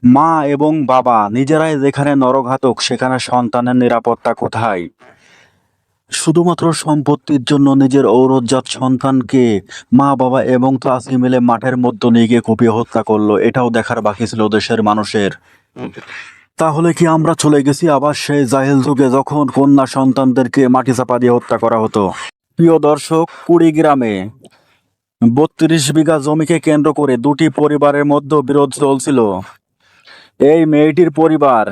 মা এবং বাবা নিজেরাই যেখানে নরঘাতক, সেখানে সন্তানের নিরাপত্তা কোথায়? শুধুমাত্র সম্পত্তির জন্য নিজের ঔরসজাত সন্তানকে মা বাবা এবং চাচি মিলে মাঠের মধ্যে নিয়ে গিয়ে কুপিয়ে হত্যা করলো, এটাও দেখার বাকি ছিল দেশের মানুষের। তাহলে কি আমরা চলে গেছি আবার সেই জাহেল যুগে, যখন কন্যা সন্তানদেরকে মাটি চাপা দিয়ে হত্যা করা হতো? প্রিয় দর্শক, কুড়িগ্রামে 32 বিঘা জমিকে কেন্দ্র করে দুটি পরিবারের মধ্যে বিরোধ চলছিল। এই মেয়েটির পরিবার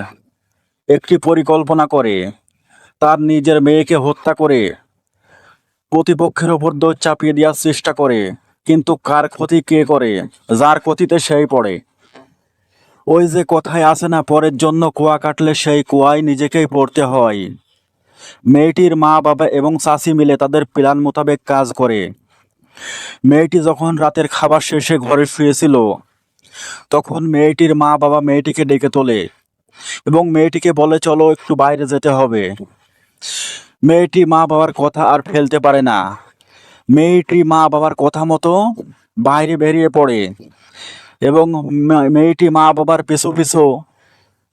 একটি পরিকল্পনা করে তার নিজের মেয়েকে হত্যা করে প্রতিপক্ষের ওপর দোষ চাপিয়ে দেওয়ার চেষ্টা করে, কিন্তু কার ক্ষতি কে করে? যার ক্ষতিতে সেই পড়ে। ওই যে কথায় আছে না, পরের জন্য কুয়া কাটলে সেই কুয়ায় নিজেকেই পড়তে হয়। মেয়েটির মা বাবা এবং চাচি মিলে তাদের প্ল্যান মোতাবেক কাজ করে। মেয়েটি যখন রাতের খাবার শেষে ঘরে শুয়েছিল, তখন মেয়েটির মা বাবা মেয়েটিকে ডেকে তোলে এবং মেয়েটিকে বলে, চলো একটু বাইরে যেতে হবে। মেয়েটি মা বাবার কথা আর ফেলতে পারে না। মেয়েটি মা বাবার কথা মতো বাইরে বেরিয়ে পড়ে এবং মেয়েটি মা বাবার পিছু পিছু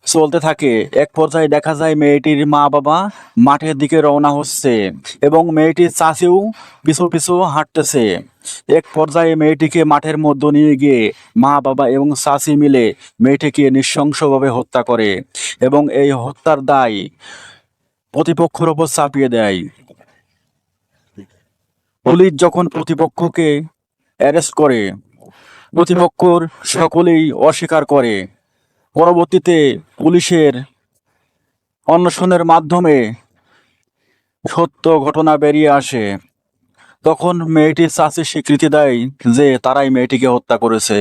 চলতে থাকে। এক পর্যায়ে দেখা যায় মেয়েটির মা বাবা মাঠের দিকে রওনা হচ্ছে এবং মেয়েটির চাচিও পিছু পিছু হাঁটতেছে। এক পর্যায়ে মেয়েটিকে মাঠের মধ্যে নিয়ে গিয়ে মা বাবা এবং চাচি মিলে মেয়েটিকে নৃশংসভাবে হত্যা করে এবং এই হত্যার দায় প্রতিপক্ষের ওপর চাপিয়ে দেয়। পুলিশ যখন প্রতিপক্ষকে অ্যারেস্ট করে, প্রতিপক্ষর সকলেই অস্বীকার করে। পরবর্তীতে পুলিশের অন্বেষণের মাধ্যমে সত্য ঘটনা বেরিয়ে আসে। তখন মেয়েটির চাচি স্বীকৃতি দেয় যে তারাই মেয়েটিকে হত্যা করেছে।